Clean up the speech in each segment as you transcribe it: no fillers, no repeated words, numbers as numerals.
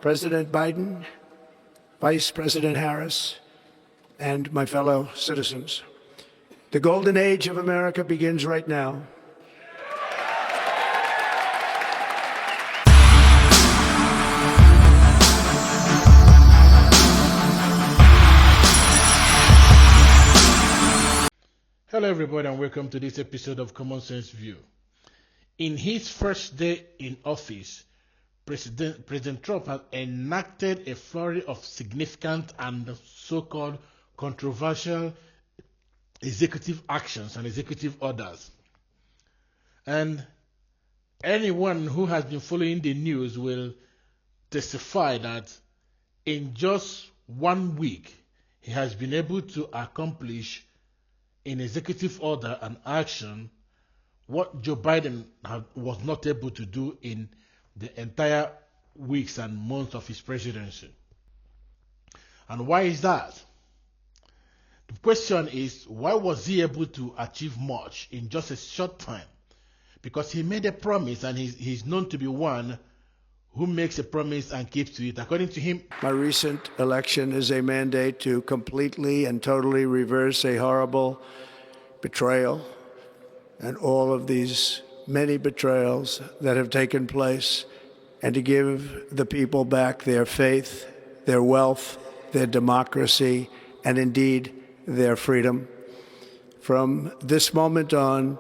President Biden, Vice President Harris, and my fellow citizens. The golden age of America begins right now. Hello everybody and welcome to this episode of Common Sense View. In his first day in office, President Trump has enacted a flurry of significant and so-called controversial executive actions and executive orders. And anyone who has been following the news will testify that in just 1 week, he has been able to accomplish in executive order and action what Joe Biden was not able to do in the entire weeks and months of his presidency. And why is that? The question is, why was he able to achieve much in just a short time? Because he made a promise, and he's known to be one who makes a promise and keeps to it. According to him, my recent election is a mandate to completely and totally reverse a horrible betrayal and all of these many betrayals that have taken place, and to give the people back their faith, their wealth, their democracy, and indeed their freedom. From this moment on,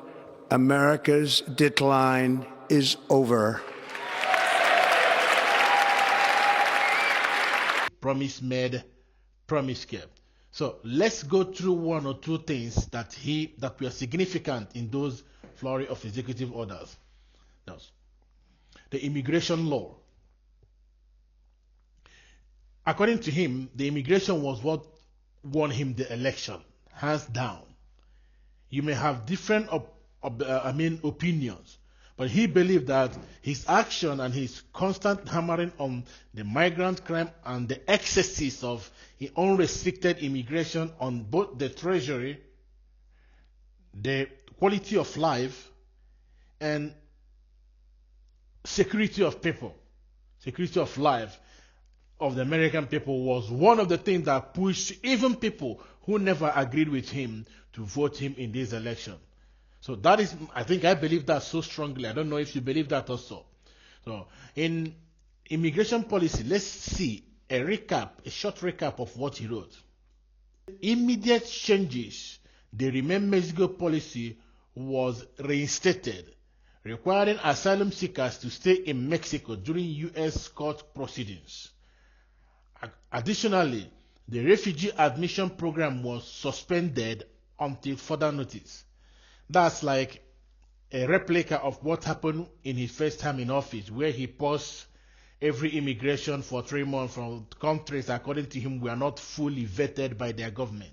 America's decline is over. Promise made, promise kept. So let's go through one or two things that were significant in those flurry of executive orders. That's the immigration law. According to him, the immigration was what won him the election, hands down. You may have different opinions, but he believed that his action and his constant hammering on the migrant crime and the excesses of unrestricted immigration on both the treasury, the quality of life, and security of people, security of life of the American people was one of the things that pushed even people who never agreed with him to vote him in this election. So that is, I believe that so strongly. I don't know if you believe that also. So in immigration policy, let's see a short recap of what he wrote. Immediate changes. The Remain Mexico policy was reinstated, requiring asylum seekers to stay in Mexico during U.S. court proceedings. Additionally, the refugee admission program was suspended until further notice. That's like a replica of what happened in his first time in office, where he paused every immigration for 3 months from countries, according to him, were not fully vetted by their government.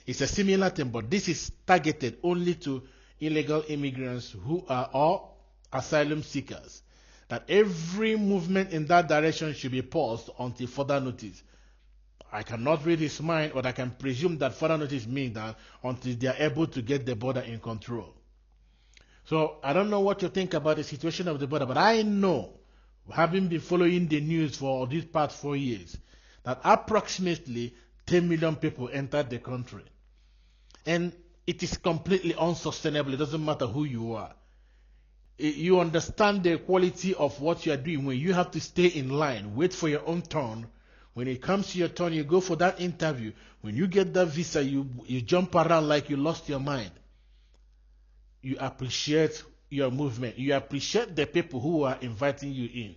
It's a similar thing, but this is targeted only to illegal immigrants who are all asylum seekers. That every movement in that direction should be paused until further notice. I cannot read his mind, but I can presume that further notice means that until they are able to get the border in control. So I don't know what you think about the situation of the border, but I know, having been following the news for these past 4 years, that approximately 10 million people entered the country. And it is completely unsustainable. It doesn't matter who you are. You understand the quality of what you are doing when you have to stay in line, wait for your own turn. When it comes to your turn, you go for that interview. When you get that visa, you jump around like you lost your mind. You appreciate your movement. You appreciate the people who are inviting you in.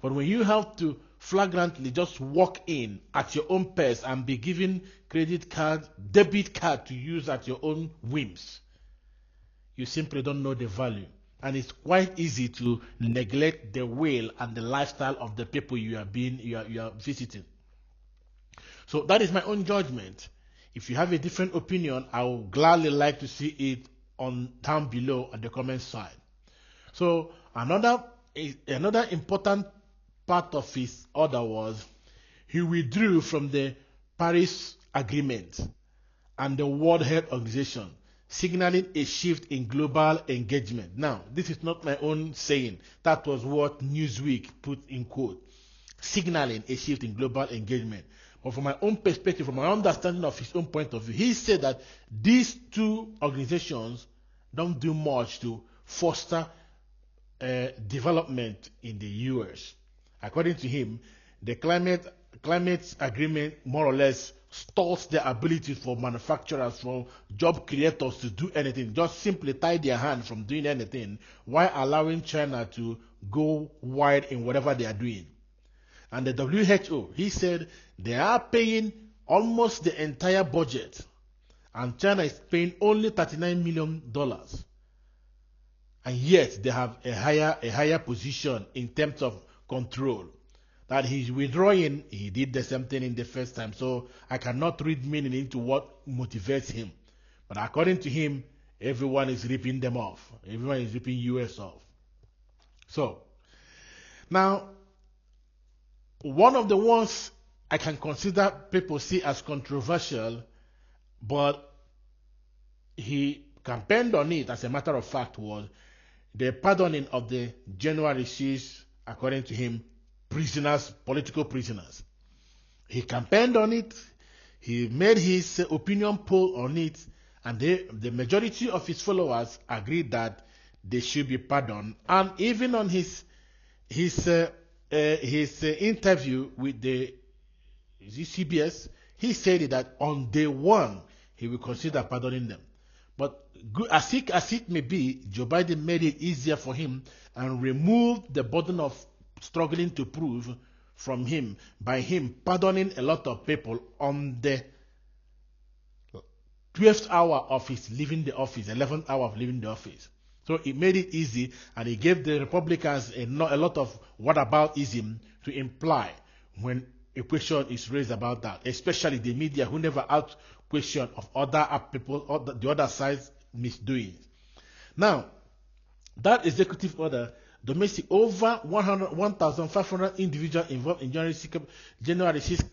But when you have to flagrantly just walk in at your own pace and be given credit card, debit card to use at your own whims, you simply don't know the value. And it's quite easy to neglect the will and the lifestyle of the people you are visiting. So that is my own judgment. If you have a different opinion, I would gladly like to see it on down below at the comment side. So another important part of his order was he withdrew from the Paris Agreement and the World Health Organization, signaling a shift in global engagement. Now, this is not my own saying. That was what Newsweek put in quote. signaling a shift in global engagement. But from my own perspective, from my understanding of his own point of view, he said that these two organizations don't do much to foster development in the U.S. According to him, the climate agreement more or less stalls the ability for manufacturers, for job creators to do anything, just simply tie their hand from doing anything, while allowing China to go wide in whatever they are doing. And the WHO, he said, they are paying almost the entire budget, and China is paying only $39 million. And yet they have a higher position in terms of control. That he's withdrawing, he did the same thing in the first time. So I cannot read meaning into what motivates him. But according to him, everyone is ripping them off. Everyone is ripping US off. So now, one of the ones I can consider people see as controversial, but he campaigned on it as a matter of fact, was the pardoning of the January 6th, according to him, prisoners, political prisoners. He campaigned on it, he made his opinion poll on it, and the majority of his followers agreed that they should be pardoned. And even on his interview with the CBS, he said that on day one he will consider pardoning them. But as it may be, Joe Biden made it easier for him and removed the burden of struggling to prove from him by him pardoning a lot of people on the 12th hour of his leaving the office, 11th hour of leaving the office. So it made it easy, and it gave the Republicans a lot of whataboutism to imply when a question is raised about that, especially the media, who never asked question of other people, the other side's misdoings. Now, that executive order, domestic, over 1,500 individuals involved in January 6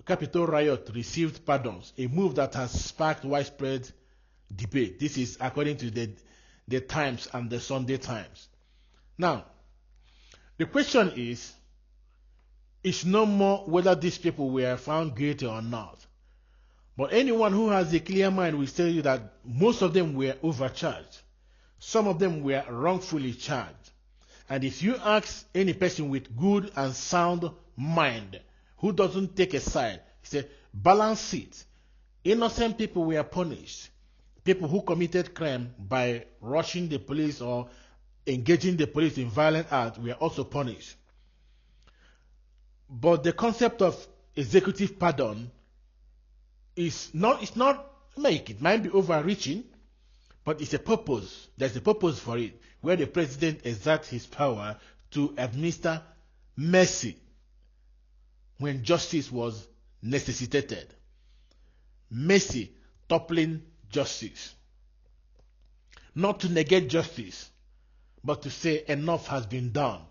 Capitol riot received pardons, a move that has sparked widespread debate. This is according to the Times and the Sunday Times. Now, the question is no more whether these people were found guilty or not. But anyone who has a clear mind will tell you that most of them were overcharged. Some of them were wrongfully charged. And if you ask any person with good and sound mind, who doesn't take a side, he said, balance it. Innocent people were punished. People who committed crime by rushing the police or engaging the police in violent acts were also punished. But the concept of executive pardon it might be overreaching, but it's a purpose. There's a purpose for it, where the president exerts his power to administer mercy when justice was necessitated. Mercy toppling justice. Not to negate justice, but to say enough has been done.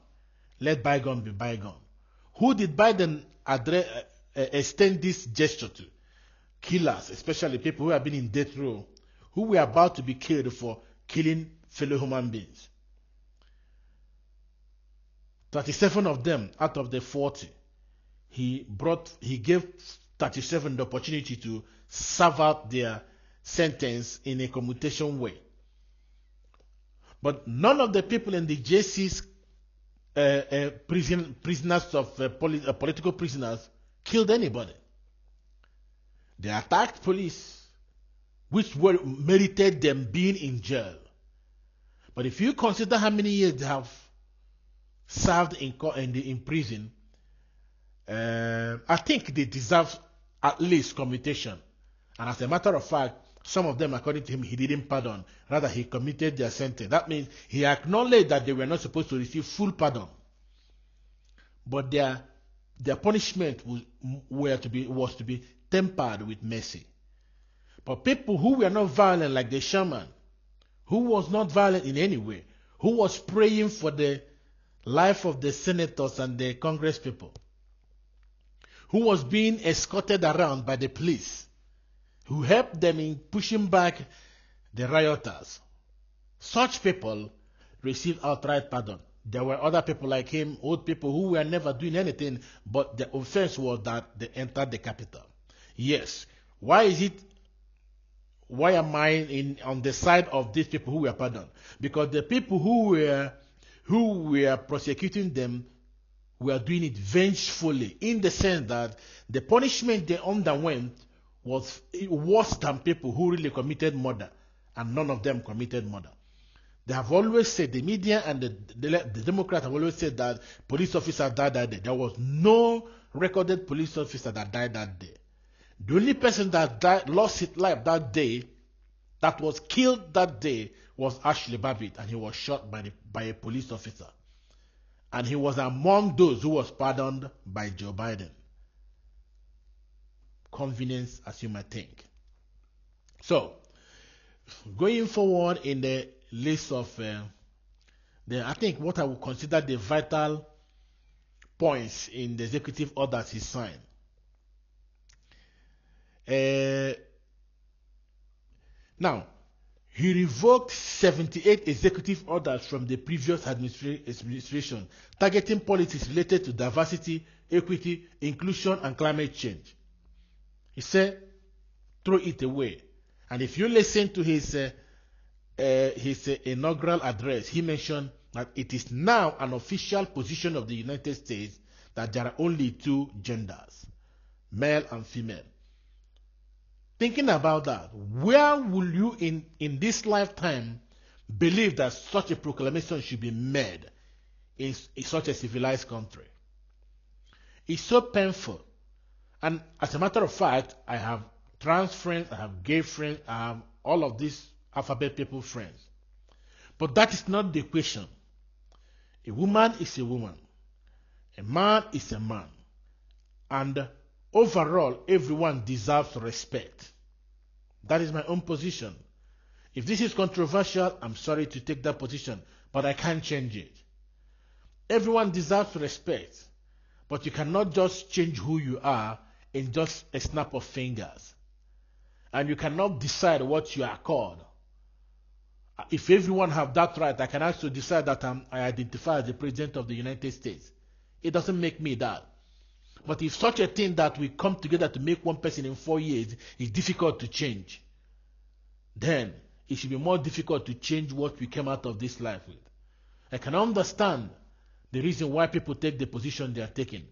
Let bygone be bygone. Who did Biden extend this gesture to? Killers, especially people who have been in death row, who were about to be killed for killing fellow human beings. 37 of them out of the 40, he gave 37 the opportunity to serve out their sentence in a commutation way. But none of the people in the JC's prisoners of political prisoners killed anybody. They attacked police, which merited them being in jail. But if you consider how many years they have served in prison, I think they deserve at least commutation. And as a matter of fact, some of them, according to him, he didn't pardon. Rather, he committed their sentence. That means he acknowledged that they were not supposed to receive full pardon. But their punishment was to be tempered with mercy. But people who were not violent, like the shaman, who was not violent in any way, who was praying for the life of the senators and the Congress people, who was being escorted around by the police, who helped them in pushing back the rioters, such people received outright pardon. There were other people like him, old people who were never doing anything, but the offense was that they entered the capital. Yes. Why am I on the side of these people who were pardoned? Because the people who were prosecuting them were doing it vengefully, in the sense that the punishment they underwent was worse than people who really committed murder, and none of them committed murder. They have always said, the media and the Democrats have always said that police officers died that day. There was no recorded police officer that died that day. The only person that lost his life that day, that was killed that day, was Ashley Babbitt, and he was shot by a police officer. And he was among those who was pardoned by Joe Biden. Convenience, as you might think. So, going forward in the list of I think what I would consider the vital points in the executive orders he signed. Now, he revoked 78 executive orders from the previous administration targeting policies related to diversity, equity, inclusion, and climate change. He said, throw it away. And if you listen to his inaugural address, he mentioned that it is now an official position of the United States that there are only two genders, male and female. Thinking about that, where will you in this lifetime believe that such a proclamation should be made in such a civilized country? It's so painful. And as a matter of fact, I have trans friends, I have gay friends, I have all of these alphabet people friends. But that is not the question. A woman is a woman. A man is a man. And overall, everyone deserves respect. That is my own position. If this is controversial, I'm sorry to take that position, but I can't change it. Everyone deserves respect, but you cannot just change who you are in just a snap of fingers. And you cannot decide what you are called. If everyone have that right, I can also decide that I identify as the President of the United States. It doesn't make me that. But if such a thing that we come together to make one person in 4 years is difficult to change, then it should be more difficult to change what we came out of this life with. I can understand the reason why people take the position they are taking.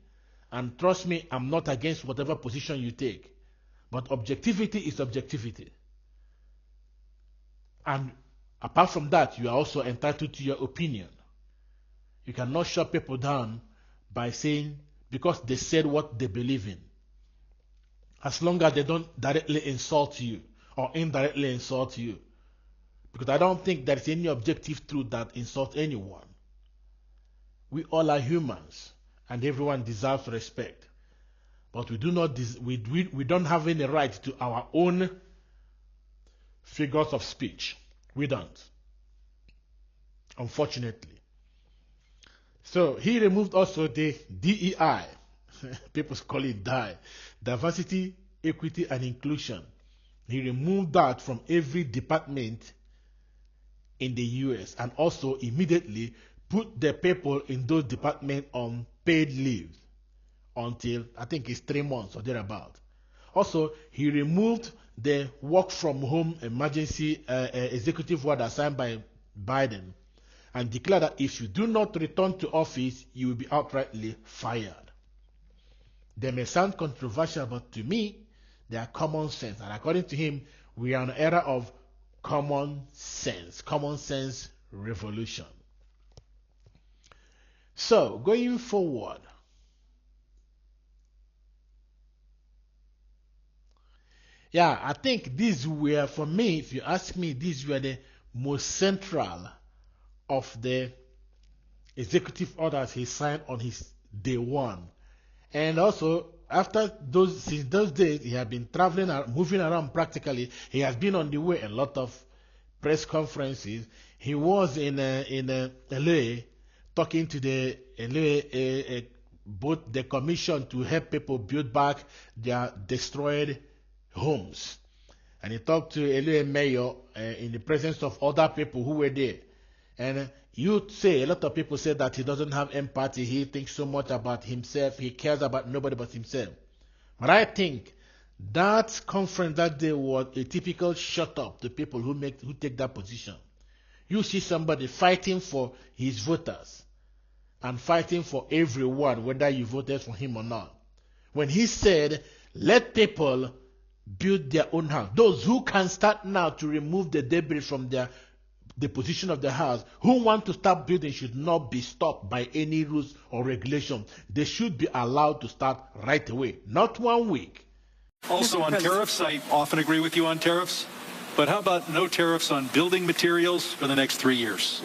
And trust me, I'm not against whatever position you take. But objectivity is objectivity. And apart from that, you are also entitled to your opinion. You cannot shut people down by saying, because they said what they believe in. As long as they don't directly insult you or indirectly insult you. Because I don't think there is any objective truth that insults anyone. We all are humans, and everyone deserves respect. But we don't have any right to our own figures of speech. We don't. Unfortunately. So he removed also the DEI. People call it DI. Diversity, equity, and inclusion. He removed that from every department in the US, and also immediately put the people in those departments on paid leave until I think it's 3 months or thereabout. Also, he removed the work from home emergency executive order signed by Biden and declared that if you do not return to office, you will be outrightly fired. They may sound controversial, but to me, they are common sense. And according to him, we are in an era of common sense revolution. So, going forward, I think these were, for me, if you ask me, these were the most central of the executive orders he signed on his day one. And also, since those days, he had been traveling, moving around practically. He has been on the way, a lot of press conferences. He was in LA talking to the LA, both the commission to help people build back their destroyed homes. And he talked to LA mayor in the presence of other people who were there. And You say, a lot of people say that he doesn't have empathy. He thinks so much about himself. He cares about nobody but himself. But I think that conference that day was a typical shut up to people who take that position. You see somebody fighting for his voters and fighting for everyone, whether you voted for him or not. When he said, let people build their own house, those who can start now to remove the debris from the position of the house, who want to start building should not be stopped by any rules or regulation. They should be allowed to start right away, not 1 week. Also on tariffs, I often agree with you on tariffs. But how about no tariffs on building materials for the next 3 years?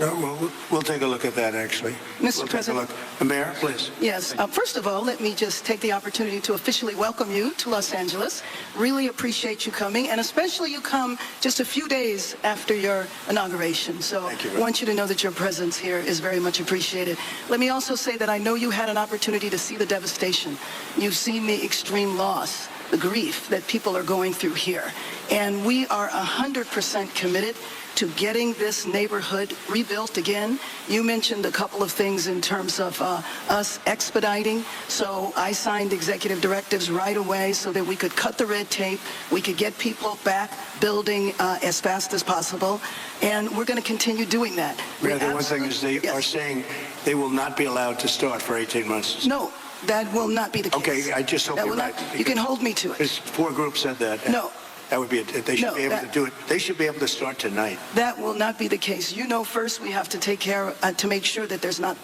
We'll take a look at that, actually. Mr. President. Mayor, please. Yes. First of all, let me just take the opportunity to officially welcome you to Los Angeles. Really appreciate you coming, and especially you come just a few days after your inauguration. So I want you to know that your presence here is very much appreciated. Let me also say that I know you had an opportunity to see the devastation. You've seen the extreme loss, the grief that people are going through here. And we are 100% committed to getting this neighborhood rebuilt again. You mentioned a couple of things in terms of us expediting. So I signed executive directives right away so that we could cut the red tape. We could get people back building as fast as possible. And we're going to continue doing that. Mayor, the one thing is they are saying they will not be allowed to start for 18 months. No, that will not be the case. Okay, I just hope you're right. You can hold me to it. There's 4 groups said that. No. That would be it. They should be able to do it. They should be able to start tonight. That will not be the case. You know, first we have to take care to make sure that there's not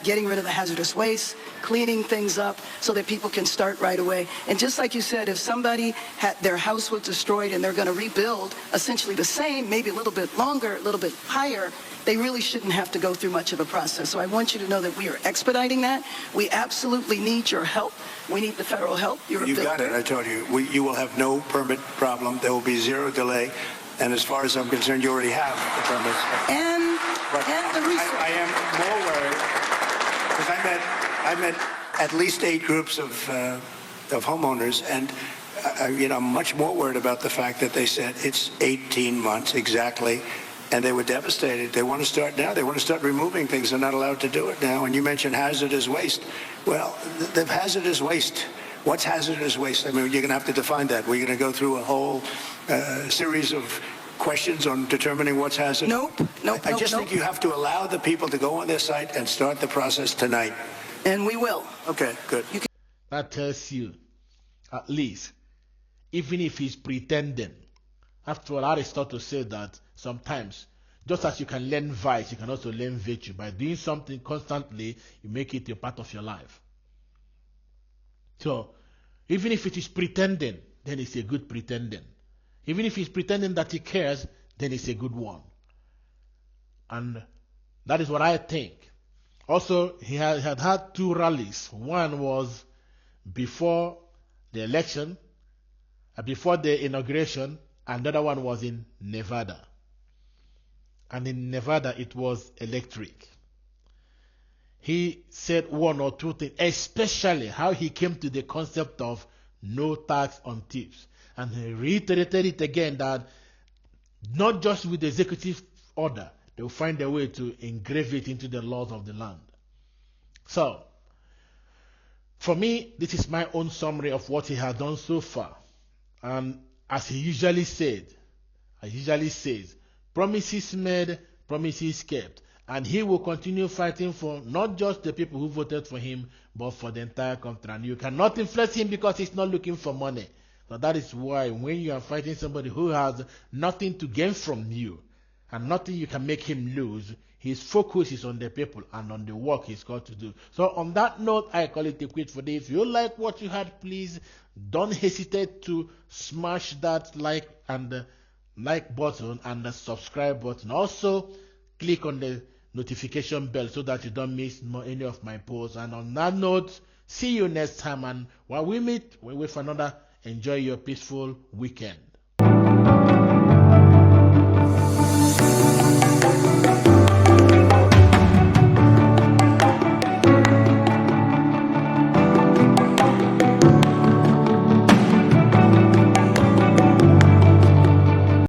getting rid of the hazardous waste, cleaning things up so that people can start right away. And just like you said, if somebody had their house was destroyed and they're going to rebuild essentially the same, maybe a little bit longer, a little bit higher, they really shouldn't have to go through much of a process. So I want you to know that we are expediting that. We absolutely need your help. We need the federal help. You got it. I told you. You will have no permit problem. There will be 0 delay. And as far as I'm concerned, you already have the permits. And the resources. I am more worried because I met at least 8 groups of homeowners, and I'm much more worried about the fact that they said it's 18 months exactly. And they were devastated. They want to start now. They want to start removing things. They're not allowed to do it now. And you mentioned hazardous waste. Well, the hazardous waste, what's hazardous waste? I mean, you're going to have to define that. We're going to go through a whole series of questions on determining what's hazardous. Nope. I just think you have to allow the people to go on their site and start the process tonight. And we will. Okay, good. That tells you, at least, even if he's pretending. After all, Aristotle said that sometimes, just as you can learn vice, you can also learn virtue. By doing something constantly, you make it a part of your life. So, even if it is pretending, then it's a good pretending. Even if he's pretending that he cares, then it's a good one. And that is what I think. Also, he had 2 rallies. One was before the election, before the inauguration, and the other one was in Nevada. And in Nevada, it was electric. He said 1 or 2 things, especially how he came to the concept of no tax on tips. And he reiterated it again that not just with the executive order, they will find a way to engrave it into the laws of the land. So, for me, this is my own summary of what he has done so far. And as he usually says, promises made, promises kept. And he will continue fighting for not just the people who voted for him, but for the entire country. And you cannot influence him because he's not looking for money. So that is why when you are fighting somebody who has nothing to gain from you, and nothing you can make him lose, his focus is on the people and on the work he's got to do. So on that note, I call it a quit for day. If you like what you had, please don't hesitate to smash that like button and the subscribe button. Also, click on the notification bell so that you don't miss any of my posts. And on that note, see you next time. And while we meet, we wait for another. Enjoy your peaceful weekend.